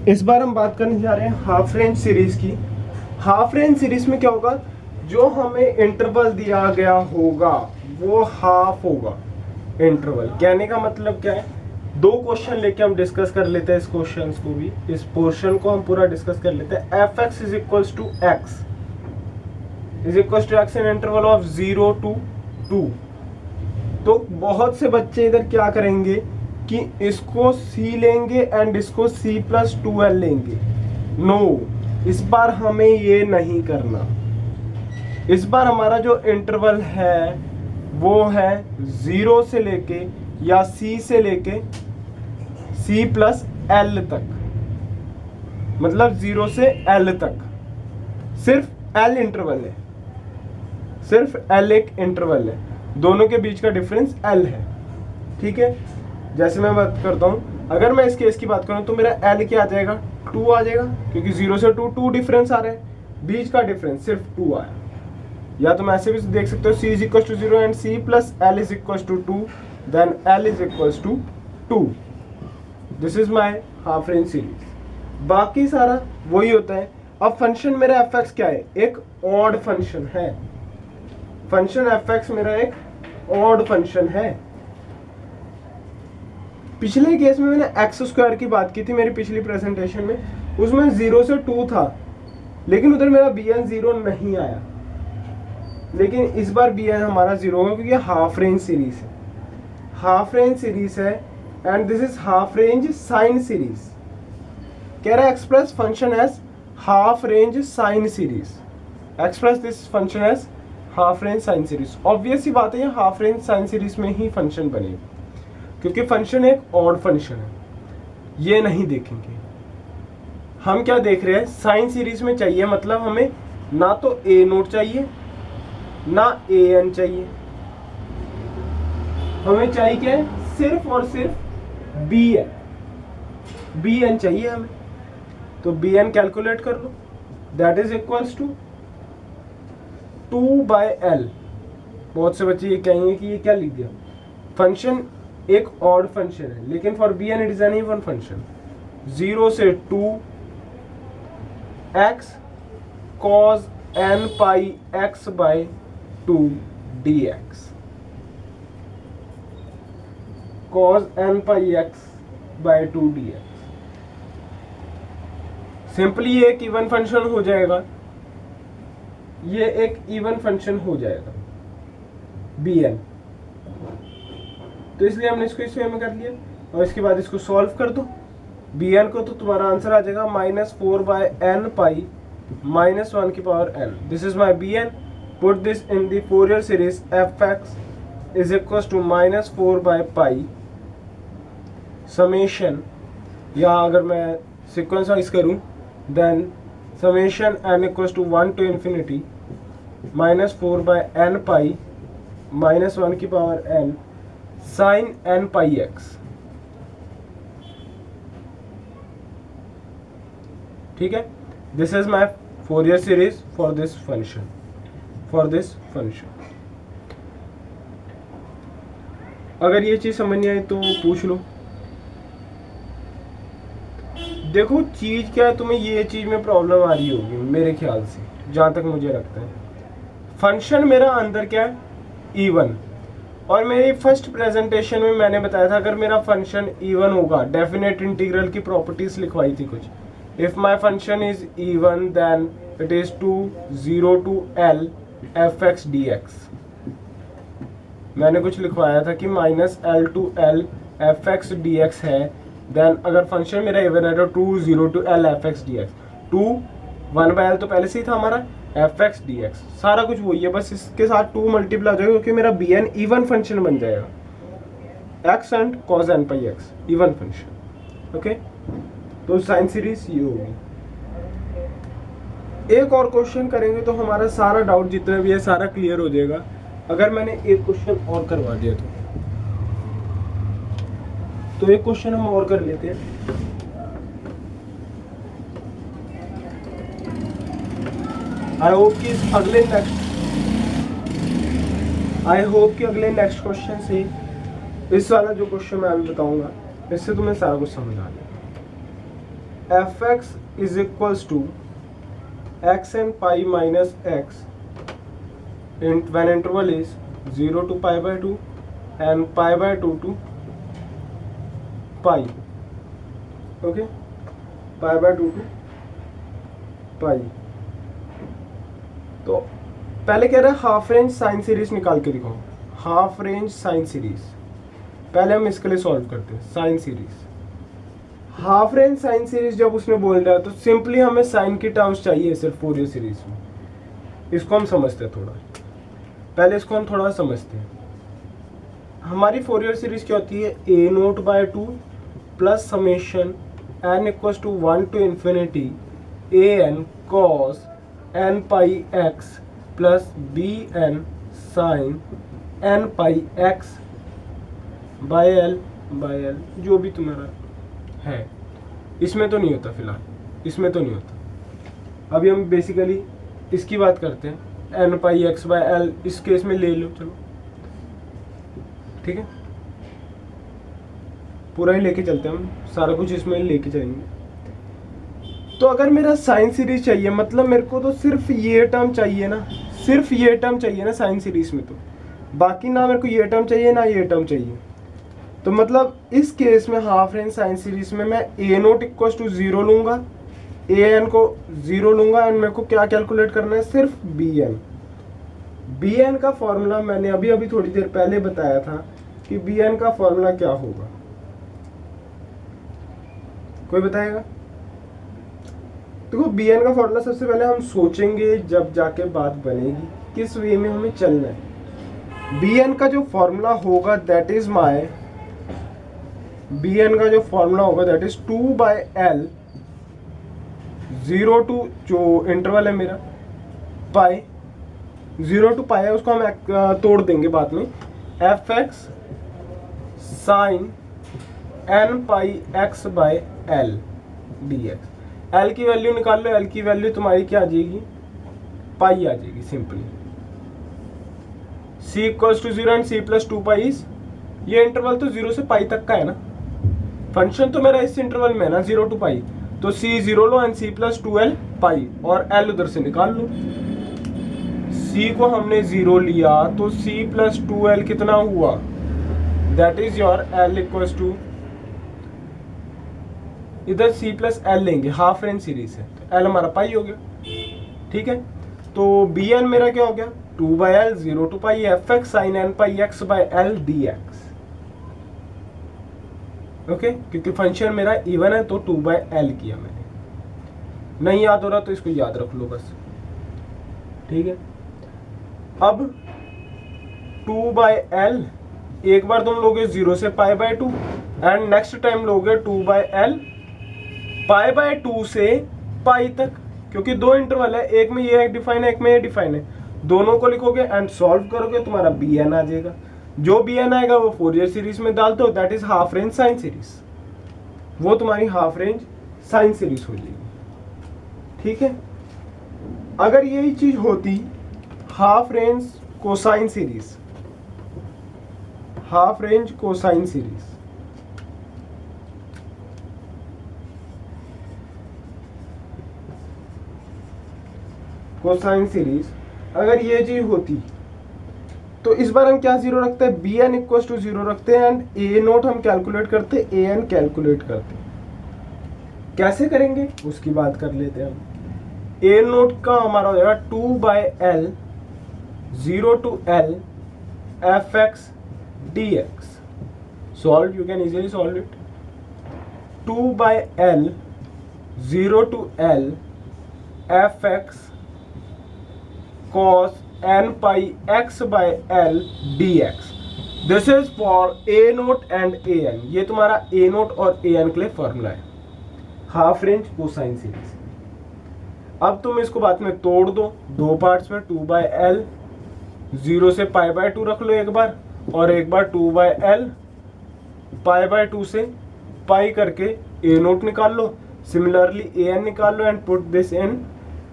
इस बार हम बात करने जा रहे हैं हाफ रेंज सीरीज की। हाफ रेंज सीरीज में क्या होगा, जो हमें इंटरवल दिया गया होगा वो हाफ होगा इंटरवल। कहने का मतलब क्या है, दो क्वेश्चन लेके हम डिस्कस कर लेते हैं। इस क्वेश्चन को भी, इस पोर्शन को हम पूरा डिस्कस कर लेते हैं। F x is equals to x in interval of 0 to 2। तो बहुत से बच्चे इधर क्या करेंगे कि इसको c लेंगे एंड इसको c+2l लेंगे। नो, इस बार हमें ये नहीं करना। इस बार हमारा जो इंटरवल है वो है 0 से लेके या c से लेके c+l तक, मतलब 0 से l तक। सिर्फ l इंटरवल है, सिर्फ l एक इंटरवल है, दोनों के बीच का डिफरेंस l है। ठीक है, जैसे मैं बात करता हूँ, अगर मैं इस केस की बात करूँ तो मेरा l क्या आ जाएगा, 2 आ जाएगा, क्योंकि 0 से 2 डिफरेंस आ रहा है, बीच का डिफरेंस सिर्फ 2 आया। या तो मैं ऐसे भी देख सकते हो, c is equal to 0 and c+l is equal to 2, then l is equal to 2। This is my half range series. बाकी सारा वही होता है। अब फंक्शन मेरा एफ एक्स क्या है, एक ऑड फंक्शन है। फंक्शन एफ एक्स मेरा एक ऑड फंक्शन है। पिछले केस में मैंने एक्स स्क्वायर की बात की थी मेरी पिछली प्रेजेंटेशन में, उसमें 0 से 2 था, लेकिन उधर मेरा bn 0 नहीं आया। लेकिन इस बार bn हमारा 0 होगा क्योंकि हाफ रेंज सीरीज है। हाफ रेंज सीरीज है and this is half range sine series. कह रहा है express function as half range sine series, express this function as half range sine series. Obvious सी बात है, ये हाफ रेंज साइन सीरीज में ही फंक्शन बनेगा, क्योंकि फंक्शन एक ऑड फंक्शन है। ये नहीं देखेंगे हम, क्या देख रहे हैं, साइन सीरीज में चाहिए, मतलब हमें ना तो a नोट चाहिए ना an चाहिए, हमें चाहिए क्या है, सिर्फ और सिर्फ bn चाहिए हमें। तो bn कैलकुलेट कर लो, that is equals to 2/l। बहुत से बच्चे ये कहेंगे कि ये क्या लिख दिया, फंक्शन एक ऑड फंक्शन है, लेकिन for bn it is an even function. 0 से 2 x cos n pi x by 2 dx, cos n pi x by 2 dx। Simply ये एक इवन फंक्शन हो जाएगा, ये एक इवन फंक्शन हो जाएगा bn। तो इसलिए हमने इसको इस वे में कर लिया, और इसके बाद इसको सॉल्व कर दो bn को, तो तुम्हारा आंसर आ जाएगा -4/n पाई -1 की power n। This is my bn। Put this in the Fourier series F x is equal to -4/पाई समेशन, या अगर मैं सिक्वेंस वाइज करूं, then summation n equal to 1 to infinity -4/n pi -1 की power n sin n pi x। ठीक है, this is my Fourier series for this function, अगर ये चीज समझ नहीं आई तो पूछ लो। देखो चीज क्या है, तुम्हें ये चीज में प्रॉब्लम आ रही होगी मेरे ख्याल से, जहां तक मुझे लगता है। फंक्शन मेरा अंदर क्या है, इवन, और मेरी फर्स्ट प्रेजेंटेशन में मैंने बताया था, अगर मेरा फंक्शन इवन होगा, डेफिनेट इंटीग्रल की प्रॉपर्टीज लिखवाई थी कुछ। If my function is even then it is two 0 to l f(x) dx। मैंने कुछ लिखवाया था कि -l to l f(x) dx है। देन अगर फंक्शन मेरा इवन है तो 2 0 to l f(x) dx। 2 1/l तो पहले से ही था हमारा, f(x) dx सारा कुछ वही है, बस इसके साथ 2 मल्टीप्लाई हो जाएगा, क्योंकि मेरा bn इवन फंक्शन बन जाएगा। x and cos n pi x even function. Okay, तो साइन सीरीज ये होगी। एक और क्वेश्चन करेंगे तो हमारा सारा डाउट जितना भी है सारा क्लियर हो जाएगा। अगर मैंने एक क्वेश्चन और करवा दिया तो एक क्वेश्चन हम और कर लेते हैं। आई होप कि अगले नेक्स्ट क्वेश्चन से इस वाला जो क्वेश्चन मैं अभी बताऊंगा, इससे तुम्हें सारा कुछ समझ आ जाएगा। F x is equals to x in pi minus x when interval is 0 to pi by 2 and pi by 2 to pi. Okay, pi by 2 to pi. तो पहले कह रहा है हाफ रेंज साइन सीरीज निकाल के दिखाओ. हाफ रेंज साइन सीरीज पहले हम इसके लिए सॉल्व करते हैं. Sine series, half range sine series जब उसने बोल रहा है तो सिंपली हमें साइन की टर्म्स चाहिए सिर्फ फोरियर सीरीज में. इसको हम समझते हैं थोड़ा. पहले इसको हम थोड़ा समझते हैं. हमारी फोरियर सीरीज क्या होती है? A naught by 2 plus summation n equals to 1 to infinity a n cos n pi x plus b n sine n pi x by L जो भी तुम्हारा है. इसमें तो नहीं होता फिलहाल, इसमें तो नहीं होता. अभी हम बेसिकली इसकी बात करते हैं. N pi x by l इस केस में ले लो, चलो ठीक है. पूरा ही लेके चलते हैं हम, सारा कुछ इसमें लेके चलेंगे. तो अगर मेरा साइन सीरीज चाहिए मतलब मेरे को तो सिर्फ ये टर्म चाहिए ना, सिर्फ ये टर्म चाहिए ना साइन सीरीज में. तो बाकी ना मेरे को ये टर्म चाहिए ना ये टर्म चाहिए. तो मतलब इस केस में हाफ रेंज साइन सीरीज में मैं ए नोट इक्वल टू 0 लूंगा, ए एन को 0 लूंगा एंड मेरे को क्या कैलकुलेट करना है? सिर्फ बी एन. बी एन का फॉर्मूला मैंने अभी थोड़ी देर पहले बताया था कि बी एन का फॉर्मूला क्या होगा. कोई बताएगा? देखो बी एन का फॉर्मूला सबसे पहले हम सोचेंगे जब जाके बात बनेगी किस वे में हमें चलना है. बी एन का जो फॉर्मूला होगा that is my, B n का जो फॉर्मूला होगा that is 2 by l 0 to जो इंटरवल है मेरा पाई, 0 टू पाई है उसको हम तोड़ देंगे बाद में. F x sine n pi x by l d x. L की वैल्यू निकाल लो. एल की वैल्यू तुम्हारी क्या आ जाएगी? पाई आ जाएगी simply. C equals to 0 and c plus 2 pi. ये इंटरवल तो 0 से पाई तक का है ना. फंक्शन तो मेरा इस इंटरवल में है ना 0 टू पाई. तो सी 0 लो एंड सी प्लस 2l पाई और l उधर से निकाल लो. c को हमने 0 लिया तो c प्लस 2l कितना हुआ? That is your l equals to, इधर c प्लस l लेंगे, हाफ रेंज सीरीज है तो l हमारा पाई हो गया. ठीक है, तो bn मेरा क्या हो गया? 2 by l 0 to pi f x sine n pi x by l d x. Okay, क्योंकि फंक्शन मेरा इवन है तो 2 बाई एल किया मैंने. नहीं याद हो रहा तो इसको याद रख लो बस. ठीक है, अब 2 बाई एल एक बार तुम लोगे 0 से pi by 2 and next time लोगे 2 बाई एल पाई बाय 2 से पाई तक, क्योंकि दो इंटरवल है, एक में ये डिफाइन है एक में ये डिफाइन है. दोनों को लिखोगे एंड सॉल्व करोगे तुम्हारा बी एन आ जाएगा. जो बी एन आएगा वो फोरियर सीरीज में डाल दो, that is half range sine series. वो तुम्हारी हाफ रेंज साइन सीरीज हो जाएगी. ठीक है, अगर यही चीज होती half range cosine series, half range cosine series, cosine series अगर ये चीज होती तो इस बार हम क्या 0 रखते हैं? बी एन इक्वल टू 0 रखते हैं एंड ए नोट हम कैलकुलेट करते, ए एन कैलकुलेट करते. कैसे करेंगे उसकी बात कर लेते हैं हम. ए नोट का हमारा हो जाएगा 2 by l 0 to l f x d x. Solve, you can easily solve it. 2 by l 0 to l f x cos n pi x by l dx. This is for a note and a n. ये तुम्हारा a note और a n के लिए formula है half range cosine series. अब तुम इसको बाद में तोड़ दो दो पार्ट्स में. 2 बाई एल 0 से पाई बाय 2 रख लो एक बार और एक बार 2 बाई एल पाई बाय 2 से पाई करके a नोट निकाल लो. सिमिलरली a n निकाल लो and put this in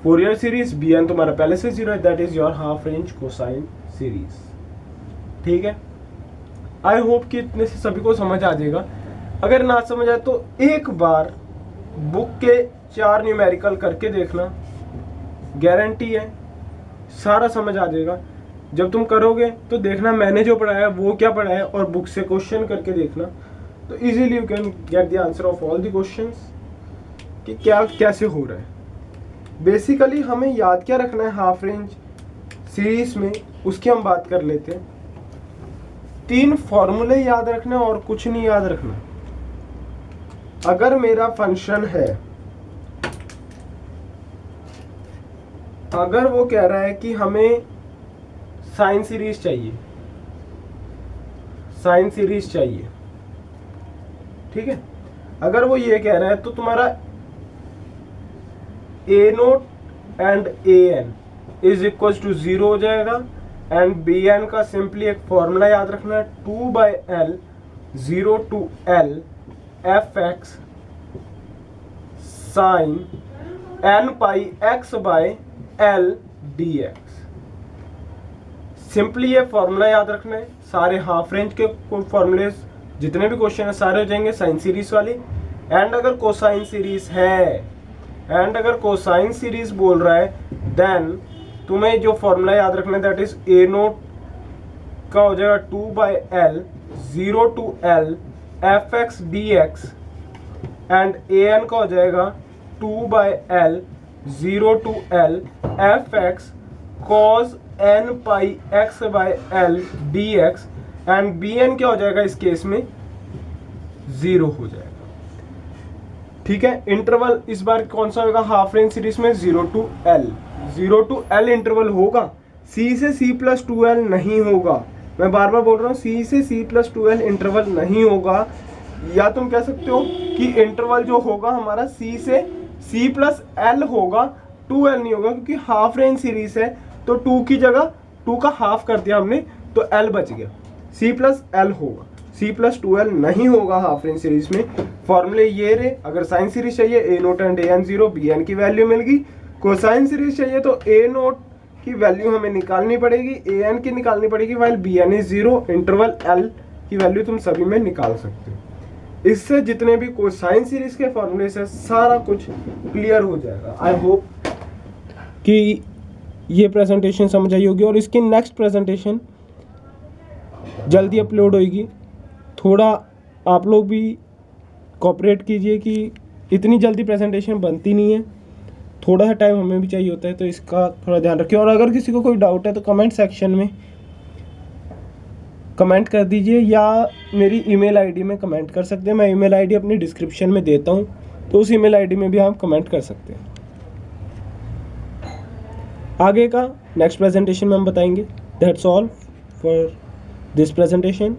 Fourier series. B n तुम्हारा पहले से 0 है, that is your half range cosine series. ठीक है, आई होप कि इतने से सभी को समझ आ जाएगा. अगर ना समझ आए तो एक बार बुक के 4 न्यूमेरिकल करके देखना, गारंटी है सारा समझ आ जाएगा। जब तुम करोगे तो देखना मैंने जो पढ़ाया वो क्या पढ़ाया और बुक से क्वेश्चन करके देखना, तो easily you can get the answer of all the questions कि क्या कैसे हो रहा है। बेसिकली हमें याद क्या रखना है हाफ रेंज सीरीज में, उसकी हम बात कर लेते हैं। 3 फॉर्मूले याद रखना और कुछ नहीं याद रखना। अगर मेरा फंक्शन है, अगर वो कह रहा है कि हमें साइन सीरीज चाहिए, साइन सीरीज चाहिए, ठीक है, अगर वो ये कह रहा है तो तुम्हारा a naught and a n is equal to 0 हो जाएगा। एंड बी एन का सिंपली एक फॉर्मूला याद रखना है, 2/L 0 to L f x sine n pi x by L dx। Simply ये फॉर्मूला याद रखना है। सारे हाफ रेंज के फॉर्मूले जितने भी क्वेश्चन है सारे हो जाएंगे साइन सीरीज वाली। एंड अगर कोसाइन सीरीज है, एंड अगर कोसाइन सीरीज बोल रहा है, देन तुम्हें जो फॉर्मूला याद रखना है दैट इज ए नोट का हो जाएगा 2/L 0 to L f x d x, and a n का हो जाएगा 2/L 0 to L f x cos n pi x by L dx। And b n क्या हो जाएगा इस केस में 0 हो जाएगा। ठीक है, इंटरवल इस बार कौन सा होगा हाफ रेंज सीरीज में 0 to L, 0 to L interval होगा, C से C+2L नहीं होगा। मैं बार बार बोल रहा हूँ C से C+2L इंटरवल नहीं होगा। या तुम कह सकते हो कि इंटरवल जो होगा हमारा C से C+L होगा, 2L नहीं होगा, क्योंकि हाफ रेंज सीरीज है तो 2 की जगह 2 का हाफ कर दिया हमने तो L बच गया, C+L होगा, C+2L नहीं होगा हाफ रेंज सीरीज में। फॉर्मूले ये रहे। अगर साइन सीरीज चाहिए a naught and a n 0, b n की वैल्यू मिल गई। कोसाइन सीरीज चाहिए तो ए नोट की वैल्यू हमें निकालनी पड़ेगी, ए एन की निकालनी पड़ेगी, while b n is 0, interval L की वैल्यू तुम सभी में निकाल सकते हो। इससे जितने भी कोसाइन सीरीज के फॉर्मूले से सारा कुछ क्लियर हो जाएगा। आई होप कि ये प्रेजेंटेशन समझ आई होगी और इसकी नेक्स्ट प्रेजेंटेशन जल्दी अपलोड होगी। थोड़ा आप लोग भी कोऑपरेट कीजिए कि इतनी जल्दी प्रेजेंटेशन बनती नहीं है, थोड़ा सा टाइम हमें भी चाहिए होता है, तो इसका थोड़ा ध्यान रखिए। और अगर किसी को कोई डाउट है तो कमेंट सेक्शन में कमेंट कर दीजिए या मेरी ईमेल आईडी में कमेंट कर सकते हैं। मैं ईमेल आईडी अपनी डिस्क्रिप्शन में देता हूँ, तो उस ईमेल आईडी में भी आप कमेंट कर सकते हैं। आगे का नेक्स्ट प्रेजेंटेशन में हम बताएंगे। That's all for this presentation.